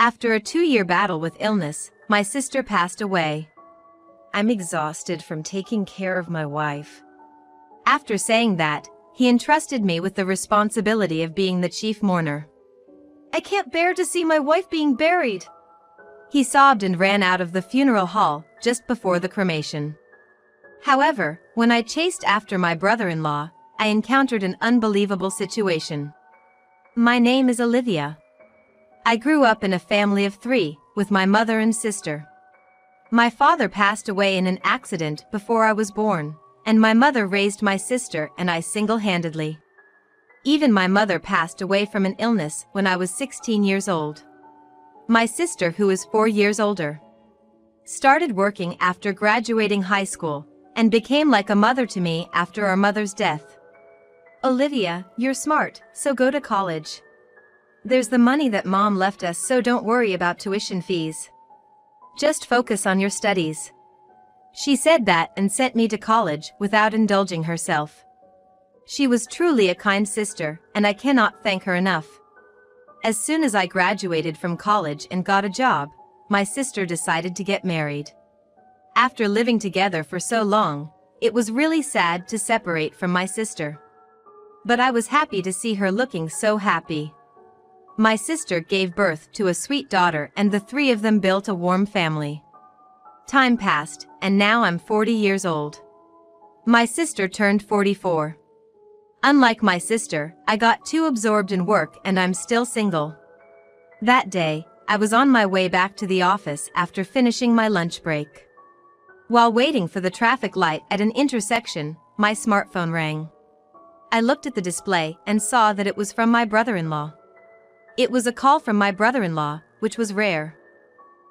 After a 2-year battle with illness, my sister passed away. I'm exhausted from taking care of my wife. After saying that, he entrusted me with the responsibility of being the chief mourner. I can't bear to see my wife being buried. He sobbed and ran out of the funeral hall just before the cremation. However, when I chased after my brother-in-law, I encountered an unbelievable situation. My name is Olivia. I grew up in a family of 3, with my mother and sister. My father passed away in an accident before I was born, and my mother raised my sister and I single-handedly. Even my mother passed away from an illness when I was 16 years old. My sister, who is 4 years older, started working after graduating high school and became like a mother to me after our mother's death. Olivia, you're smart, so go to college. There's the money that mom left us, so don't worry about tuition fees. Just focus on your studies. She said that and sent me to college without indulging herself. She was truly a kind sister, and I cannot thank her enough. As soon as I graduated from college and got a job, my sister decided to get married. After living together for so long, it was really sad to separate from my sister. But I was happy to see her looking so happy. My sister gave birth to a sweet daughter and the 3 of them built a warm family. Time passed, and now I'm 40 years old. My sister turned 44. Unlike my sister, I got too absorbed in work and I'm still single. That day, I was on my way back to the office after finishing my lunch break. While waiting for the traffic light at an intersection, my smartphone rang. I looked at the display and saw that it was from my brother-in-law. It was a call from my brother-in-law, which was rare.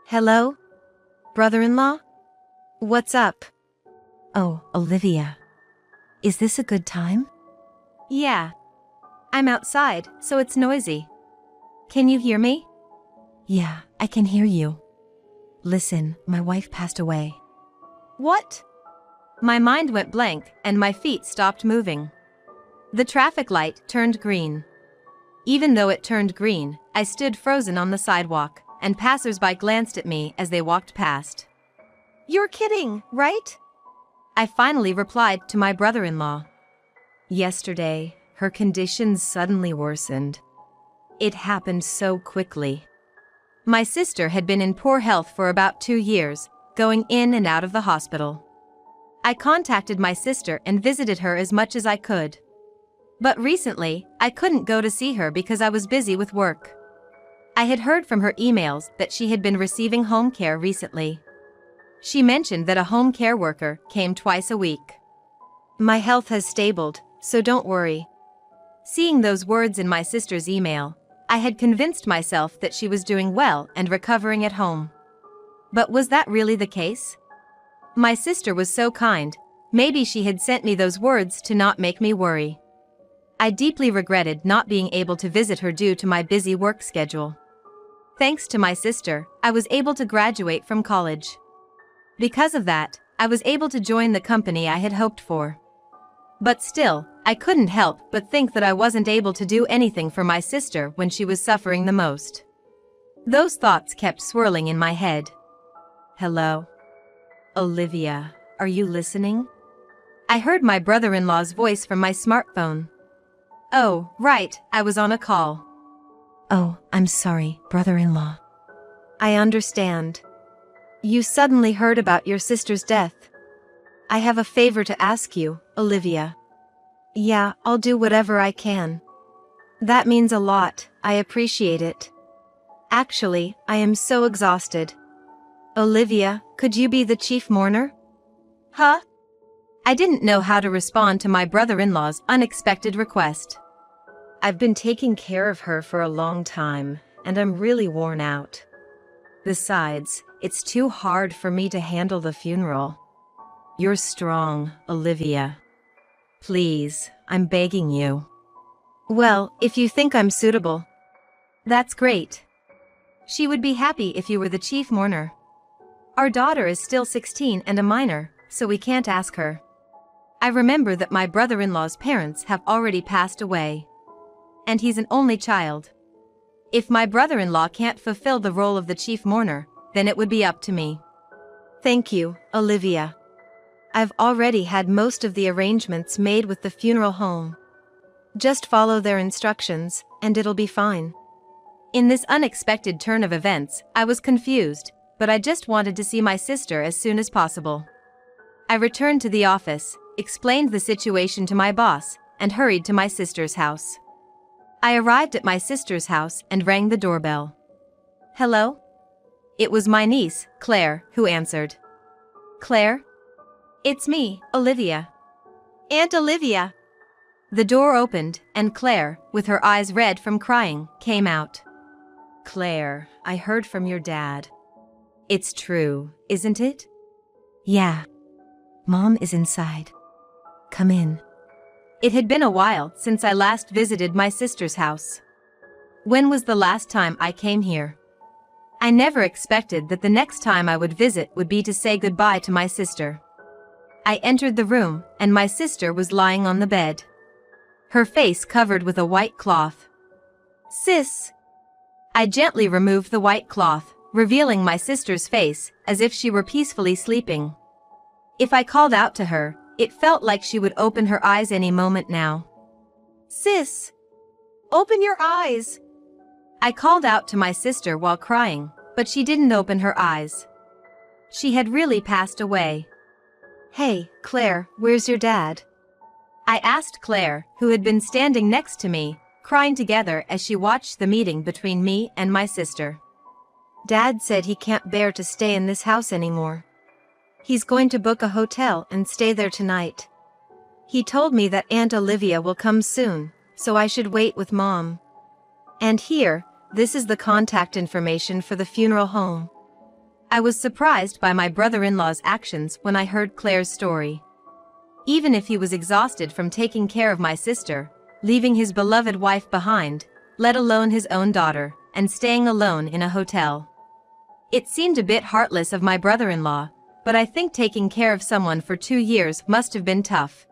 Hello? Brother-in-law? What's up? Oh, Olivia. Is this a good time? Yeah. I'm outside, so it's noisy. Can you hear me? Yeah, I can hear you. Listen, my wife passed away. What? My mind went blank and my feet stopped moving. The traffic light turned green. Even though it turned green, I stood frozen on the sidewalk, and passers-by glanced at me as they walked past. You're kidding, right? I finally replied to my brother-in-law. Yesterday, her conditions suddenly worsened. It happened so quickly. My sister had been in poor health for about 2 years, going in and out of the hospital. I contacted my sister and visited her as much as I could. But recently, I couldn't go to see her because I was busy with work. I had heard from her emails that she had been receiving home care recently. She mentioned that a home care worker came twice a week. My health has stabilized, so don't worry. Seeing those words in my sister's email, I had convinced myself that she was doing well and recovering at home. But was that really the case? My sister was so kind, maybe she had sent me those words to not make me worry. I deeply regretted not being able to visit her due to my busy work schedule. Thanks to my sister, I was able to graduate from college. Because of that, I was able to join the company I had hoped for. But still, I couldn't help but think that I wasn't able to do anything for my sister when she was suffering the most. Those thoughts kept swirling in my head. Hello? Olivia, are you listening? I heard my brother-in-law's voice from my smartphone. Oh, right, I was on a call. Oh, I'm sorry, brother-in-law. I understand. You suddenly heard about your sister's death. I have a favor to ask you, Olivia. Yeah, I'll do whatever I can. That means a lot, I appreciate it. Actually, I am so exhausted. Olivia, could you be the chief mourner? Huh? I didn't know how to respond to my brother-in-law's unexpected request. I've been taking care of her for a long time, and I'm really worn out. Besides, it's too hard for me to handle the funeral. You're strong, Olivia. Please, I'm begging you. Well, if you think I'm suitable, that's great. She would be happy if you were the chief mourner. Our daughter is still 16 and a minor, so we can't ask her. I remember that my brother-in-law's parents have already passed away. And he's an only child. If my brother-in-law can't fulfill the role of the chief mourner, then it would be up to me. Thank you, Olivia. I've already had most of the arrangements made with the funeral home. Just follow their instructions, and it'll be fine. In this unexpected turn of events, I was confused, but I just wanted to see my sister as soon as possible. I returned to the office, explained the situation to my boss, and hurried to my sister's house. I arrived at my sister's house and rang the doorbell. Hello? It was my niece, Claire, who answered. Claire? It's me, Olivia. Aunt Olivia. The door opened, and Claire, with her eyes red from crying, came out. Claire, I heard from your dad. It's true, isn't it? Yeah. Mom is inside. Come in. It had been a while since I last visited my sister's house. When was the last time I came here? I never expected that the next time I would visit would be to say goodbye to my sister. I entered the room, and my sister was lying on the bed. Her face covered with a white cloth. Sis! I gently removed the white cloth, revealing my sister's face, as if she were peacefully sleeping. If I called out to her, it felt like she would open her eyes any moment now. Sis! Open your eyes! I called out to my sister while crying, but she didn't open her eyes. She had really passed away. Hey, Claire, where's your dad? I asked Claire, who had been standing next to me, crying together as she watched the meeting between me and my sister. Dad said he can't bear to stay in this house anymore. He's going to book a hotel and stay there tonight. He told me that Aunt Olivia will come soon, so I should wait with Mom. And here, this is the contact information for the funeral home. I was surprised by my brother-in-law's actions when I heard Claire's story. Even if he was exhausted from taking care of my sister, leaving his beloved wife behind, let alone his own daughter, and staying alone in a hotel. It seemed a bit heartless of my brother-in-law, but I think taking care of someone for 2 years must have been tough.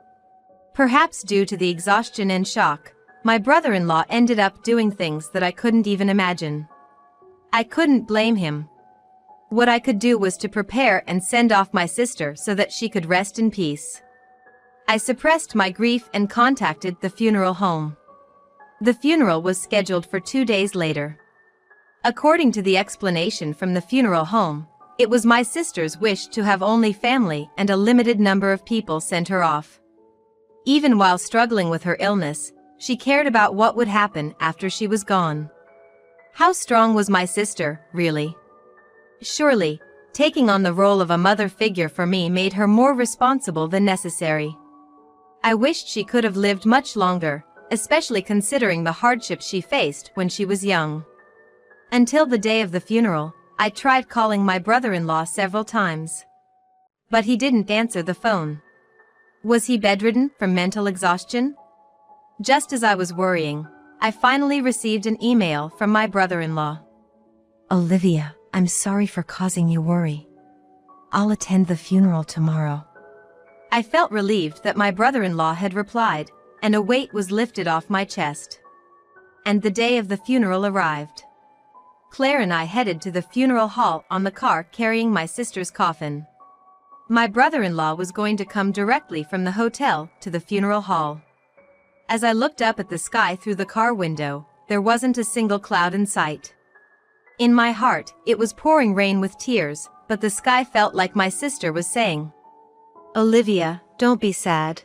Perhaps due to the exhaustion and shock, my brother-in-law ended up doing things that I couldn't even imagine. I couldn't blame him. What I could do was to prepare and send off my sister so that she could rest in peace. I suppressed my grief and contacted the funeral home. The funeral was scheduled for 2 days later. According to the explanation from the funeral home, it was my sister's wish to have only family and a limited number of people sent her off. Even while struggling with her illness, she cared about what would happen after she was gone. How strong was my sister, really? Surely, taking on the role of a mother figure for me made her more responsible than necessary. I wished she could have lived much longer, especially considering the hardships she faced when she was young. Until the day of the funeral, I tried calling my brother-in-law several times. But he didn't answer the phone. Was he bedridden from mental exhaustion? Just as I was worrying, I finally received an email from my brother-in-law. Olivia, I'm sorry for causing you worry. I'll attend the funeral tomorrow. I felt relieved that my brother-in-law had replied, and a weight was lifted off my chest. And the day of the funeral arrived. Claire and I headed to the funeral hall on the car carrying my sister's coffin. My brother-in-law was going to come directly from the hotel to the funeral hall. As I looked up at the sky through the car window, there wasn't a single cloud in sight. In my heart, it was pouring rain with tears, but the sky felt like my sister was saying, Olivia, don't be sad.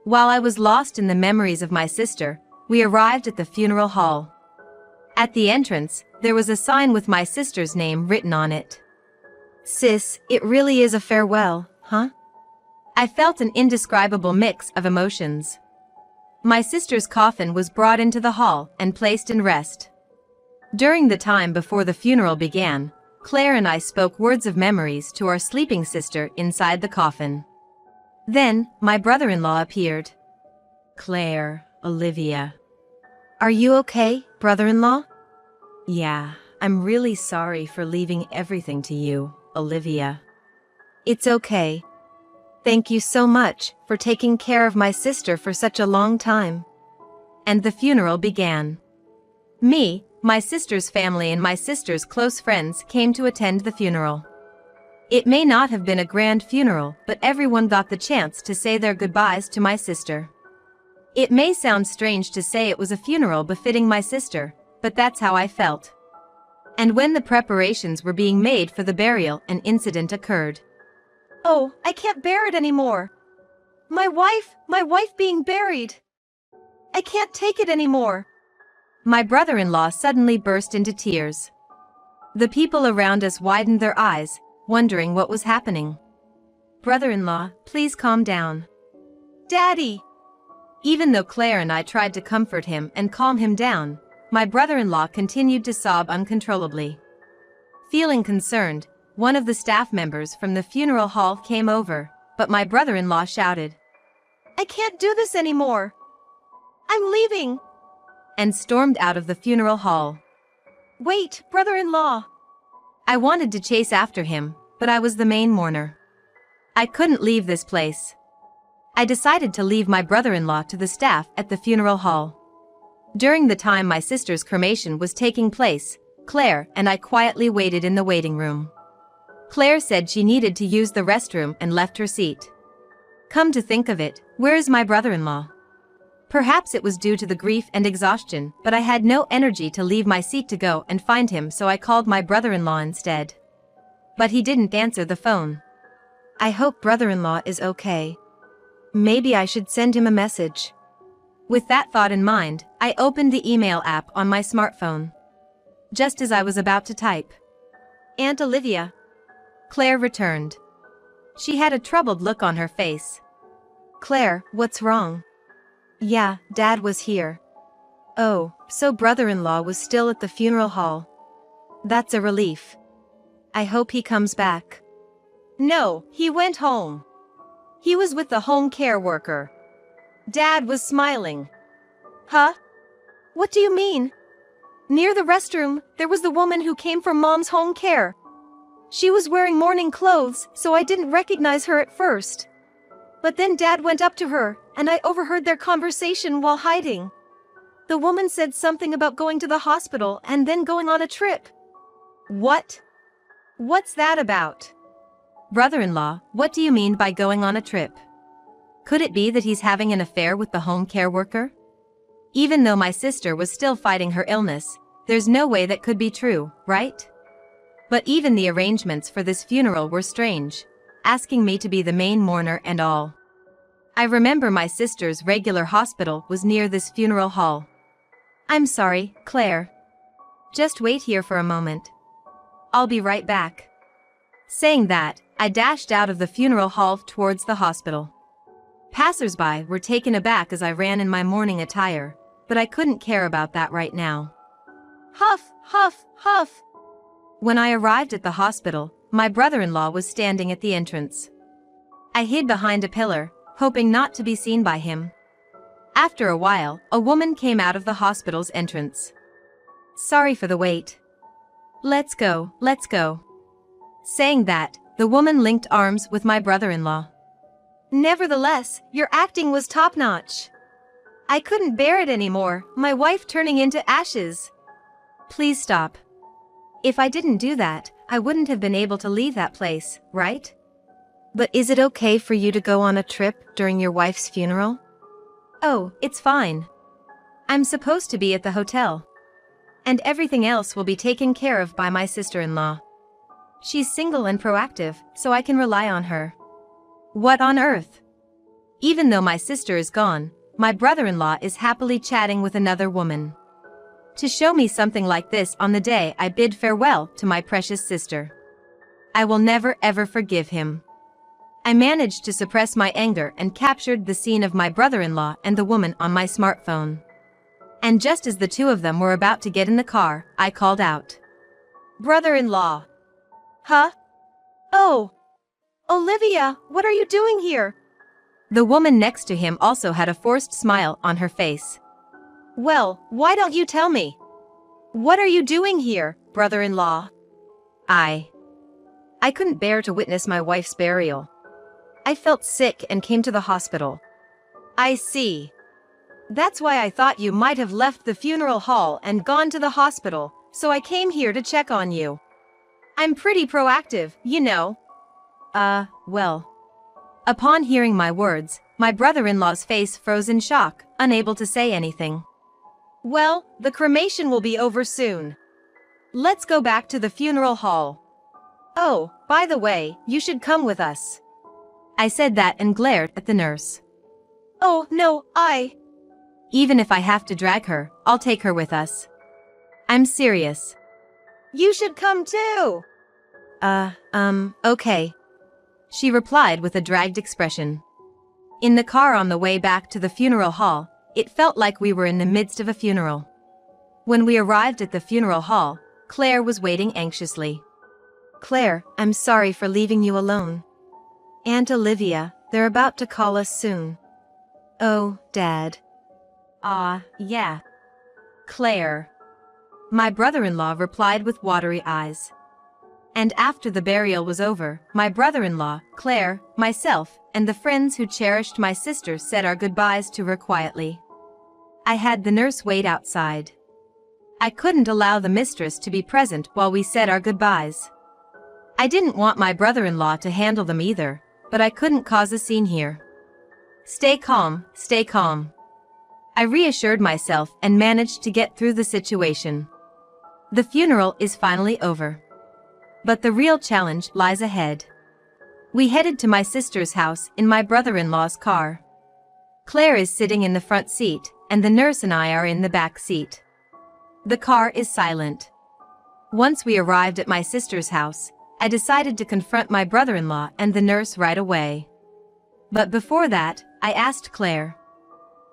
While I was lost in the memories of my sister, we arrived at the funeral hall. At the entrance, there was a sign with my sister's name written on it. Sis, it really is a farewell, huh? I felt an indescribable mix of emotions. My sister's coffin was brought into the hall and placed in rest. During the time before the funeral began, Claire and I spoke words of memories to our sleeping sister inside the coffin. Then, my brother-in-law appeared. Claire, Olivia. Are you okay, brother-in-law? Yeah, I'm really sorry for leaving everything to you, Olivia. It's okay. Thank you so much for taking care of my sister for such a long time. And the funeral began. Me, my sister's family and my sister's close friends came to attend the funeral. It may not have been a grand funeral, but everyone got the chance to say their goodbyes to my sister. It may sound strange to say it was a funeral befitting my sister, but that's how I felt. And when the preparations were being made for the burial, an incident occurred. Oh, I can't bear it anymore. My wife being buried. I can't take it anymore. My brother-in-law suddenly burst into tears. The people around us widened their eyes, wondering what was happening. Brother-in-law, please calm down. Daddy! Even though Claire and I tried to comfort him and calm him down, my brother-in-law continued to sob uncontrollably. Feeling concerned, one of the staff members from the funeral hall came over, but my brother-in-law shouted, I can't do this anymore. I'm leaving. And stormed out of the funeral hall. Wait, brother-in-law. I wanted to chase after him, but I was the main mourner. I couldn't leave this place. I decided to leave my brother-in-law to the staff at the funeral hall. During the time my sister's cremation was taking place, Claire and I quietly waited in the waiting room. Claire said she needed to use the restroom and left her seat. Come to think of it, where is my brother-in-law? Perhaps it was due to the grief and exhaustion, but I had no energy to leave my seat to go and find him, so I called my brother-in-law instead. But he didn't answer the phone. I hope brother-in-law is okay. Maybe I should send him a message. With that thought in mind, I opened the email app on my smartphone. Just as I was about to type, Aunt Olivia. Claire returned. She had a troubled look on her face. Claire, what's wrong? Yeah, Dad was here. Oh, so brother-in-law was still at the funeral hall. That's a relief. I hope he comes back. No, he went home. He was with the home care worker. Dad was smiling. Huh? What do you mean? Near the restroom, there was the woman who came from Mom's home care. She was wearing mourning clothes, so I didn't recognize her at first. But then Dad went up to her, and I overheard their conversation while hiding. The woman said something about going to the hospital and then going on a trip. What? What's that about? Brother-in-law, what do you mean by going on a trip? Could it be that he's having an affair with the home care worker? Even though my sister was still fighting her illness, there's no way that could be true, right? But even the arrangements for this funeral were strange, asking me to be the main mourner and all. I remember my sister's regular hospital was near this funeral hall. I'm sorry, Claire. Just wait here for a moment. I'll be right back. Saying that, I dashed out of the funeral hall towards the hospital. Passers-by were taken aback as I ran in my mourning attire, but I couldn't care about that right now. Huff, huff, huff. When I arrived at the hospital, my brother-in-law was standing at the entrance. I hid behind a pillar, hoping not to be seen by him. After a while, a woman came out of the hospital's entrance. Sorry for the wait. Let's go, let's go. Saying that, the woman linked arms with my brother-in-law. Nevertheless, your acting was top-notch. I couldn't bear it anymore, my wife turning into ashes. Please stop. If I didn't do that, I wouldn't have been able to leave that place, right? But is it okay for you to go on a trip during your wife's funeral? Oh, it's fine. I'm supposed to be at the hotel. And everything else will be taken care of by my sister-in-law. She's single and proactive, so I can rely on her. What on earth? Even though my sister is gone, my brother-in-law is happily chatting with another woman. To show me something like this on the day I bid farewell to my precious sister. I will never ever forgive him. I managed to suppress my anger and captured the scene of my brother-in-law and the woman on my smartphone. And just as the two of them were about to get in the car, I called out. Brother-in-law. Huh? Oh! Olivia, what are you doing here? The woman next to him also had a forced smile on her face. Well, why don't you tell me? What are you doing here, brother-in-law? I couldn't bear to witness my wife's burial. I felt sick and came to the hospital. I see. That's why I thought you might have left the funeral hall and gone to the hospital, so I came here to check on you. I'm pretty proactive, you know. Well. Upon hearing my words, my brother-in-law's face froze in shock, unable to say anything. Well, the cremation will be over soon. Let's go back to the funeral hall. Oh, by the way, you should come with us. I said that and glared at the nurse. Oh, no, Even if I have to drag her, I'll take her with us. I'm serious. You should come too. Okay. She replied with a dragged expression. In the car on the way back to the funeral hall, it felt like we were in the midst of a funeral. When we arrived at the funeral hall, Claire was waiting anxiously. Claire, I'm sorry for leaving you alone. Aunt Olivia, they're about to call us soon. Oh, Dad. Yeah. Claire. My brother-in-law replied with watery eyes. And after the burial was over, my brother-in-law, Claire, myself, and the friends who cherished my sister said our goodbyes to her quietly. I had the nurse wait outside. I couldn't allow the mistress to be present while we said our goodbyes. I didn't want my brother-in-law to handle them either, but I couldn't cause a scene here. Stay calm, stay calm. I reassured myself and managed to get through the situation. The funeral is finally over. But the real challenge lies ahead. We headed to my sister's house in my brother-in-law's car. Claire is sitting in the front seat, and the nurse and I are in the back seat. The car is silent. Once we arrived at my sister's house, I decided to confront my brother-in-law and the nurse right away. But before that, I asked Claire,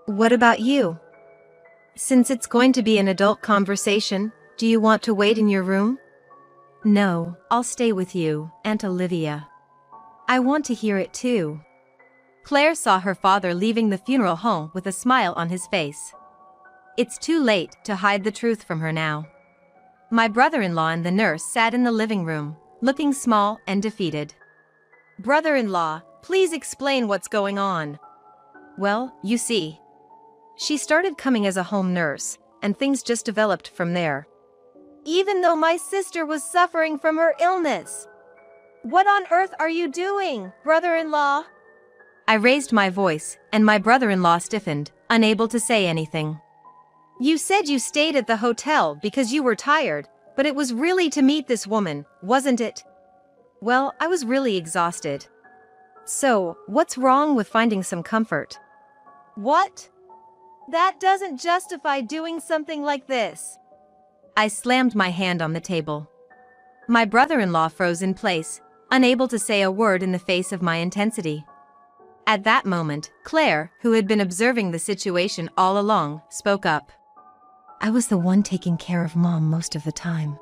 What about you? Since it's going to be an adult conversation, do you want to wait in your room? No, I'll stay with you, Aunt Olivia. I want to hear it too. Claire saw her father leaving the funeral home with a smile on his face. It's too late to hide the truth from her now. My brother-in-law and the nurse sat in the living room, looking small and defeated. Brother-in-law, please explain what's going on. Well, you see. She started coming as a home nurse, and things just developed from there. Even though my sister was suffering from her illness. What on earth are you doing, brother-in-law? I raised my voice, and my brother-in-law stiffened, unable to say anything. You said you stayed at the hotel because you were tired, but it was really to meet this woman, wasn't it? Well, I was really exhausted. So, what's wrong with finding some comfort? What? That doesn't justify doing something like this. I slammed my hand on the table. My brother-in-law froze in place, unable to say a word in the face of my intensity. At that moment, Claire, who had been observing the situation all along, spoke up. I was the one taking care of Mom most of the time.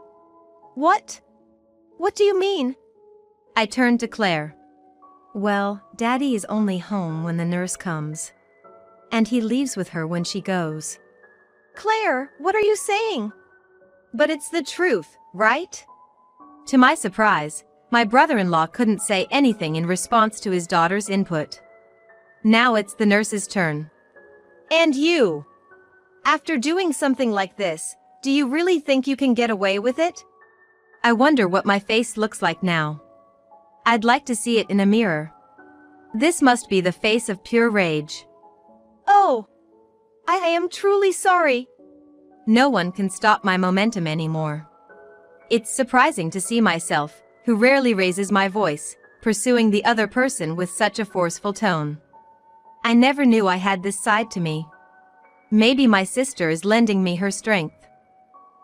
What? What do you mean? I turned to Claire. Well, Daddy is only home when the nurse comes. And he leaves with her when she goes. Claire, what are you saying? But it's the truth, right? To my surprise, my brother-in-law couldn't say anything in response to his daughter's input. Now it's the nurse's turn. And you? After doing something like this, do you really think you can get away with it? I wonder what my face looks like now. I'd like to see it in a mirror. This must be the face of pure rage. Oh! I am truly sorry. No one can stop my momentum anymore. It's surprising to see myself, who rarely raises my voice, pursuing the other person with such a forceful tone. I never knew I had this side to me. Maybe my sister is lending me her strength.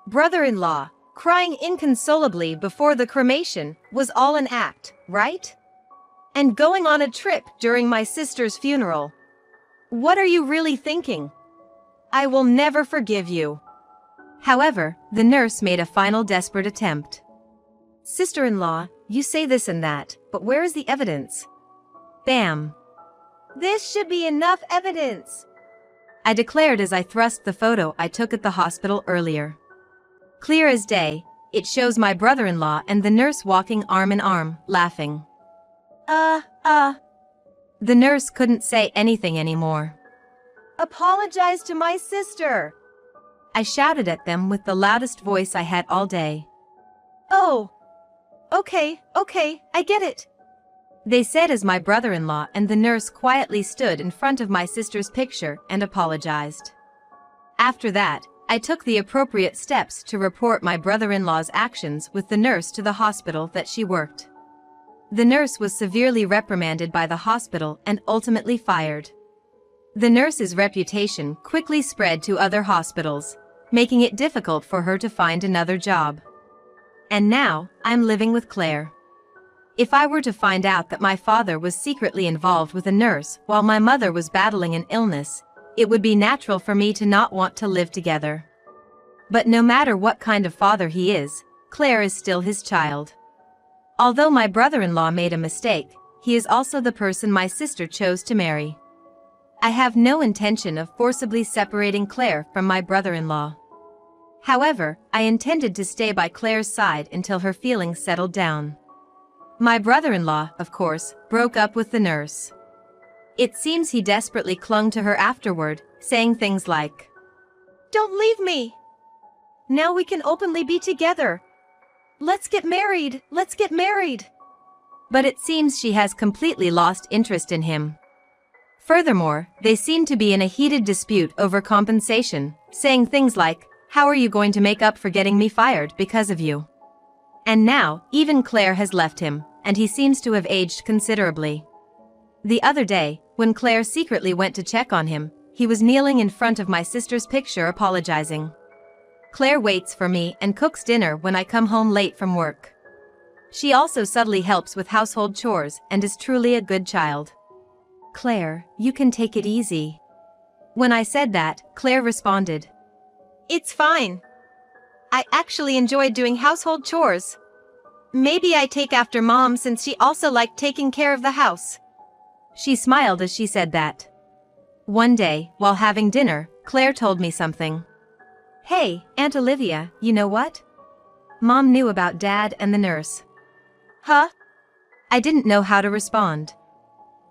Brother-in-law, crying inconsolably before the cremation was all an act, right? And going on a trip during my sister's funeral. What are you really thinking? I will never forgive you. However, the nurse made a final desperate attempt. Sister-in-law, you say this and that, but where is the evidence? Bam! This should be enough evidence, I declared as I thrust the photo I took at the hospital earlier. Clear as day, it shows my brother-in-law and the nurse walking arm in arm, laughing. The nurse couldn't say anything anymore. Apologize to my sister!" I shouted at them with the loudest voice I had all day. "Oh, okay, I get it," they said as my brother-in-law and the nurse quietly stood in front of my sister's picture and apologized. After that, I took the appropriate steps to report my brother-in-law's actions with the nurse to the hospital that she worked. The nurse was severely reprimanded by the hospital and ultimately fired. The nurse's reputation quickly spread to other hospitals, making it difficult for her to find another job. And now, I'm living with Claire. If I were to find out that my father was secretly involved with a nurse while my mother was battling an illness, it would be natural for me to not want to live together. But no matter what kind of father he is, Claire is still his child. Although my brother-in-law made a mistake, he is also the person my sister chose to marry. I have no intention of forcibly separating Claire from my brother-in-law. However, I intended to stay by Claire's side until her feelings settled down. My brother-in-law, of course, broke up with the nurse. It seems he desperately clung to her afterward, saying things like, "Don't leave me! Now we can openly be together! Let's get married! Let's get married!" But it seems she has completely lost interest in him. Furthermore, they seem to be in a heated dispute over compensation, saying things like, "How are you going to make up for getting me fired because of you?" And now, even Claire has left him, and he seems to have aged considerably. The other day, when Claire secretly went to check on him, he was kneeling in front of my sister's picture apologizing. Claire waits for me and cooks dinner when I come home late from work. She also subtly helps with household chores and is truly a good child. "Claire, you can take it easy." When I said that, Claire responded, "It's fine. I actually enjoy doing household chores. Maybe I take after Mom since she also liked taking care of the house." She smiled as she said that. One day, while having dinner, Claire told me something. "Hey, Aunt Olivia, you know what? Mom knew about Dad and the nurse." "Huh?" I didn't know how to respond.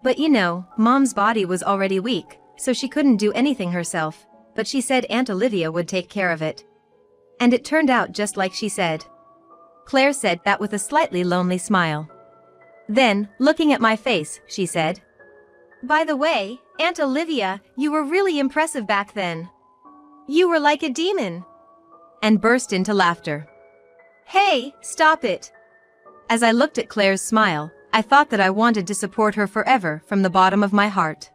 But you know, Mom's body was already weak, so she couldn't do anything herself, but she said Aunt Olivia would take care of it. And it turned out just like she said. Claire said that with a slightly lonely smile. Then, looking at my face, she said, "By the way, Aunt Olivia, you were really impressive back then. You were like a demon." And burst into laughter. "Hey, stop it." As I looked at Claire's smile, I thought that I wanted to support her forever from the bottom of my heart.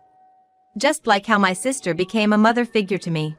Just like how my sister became a mother figure to me.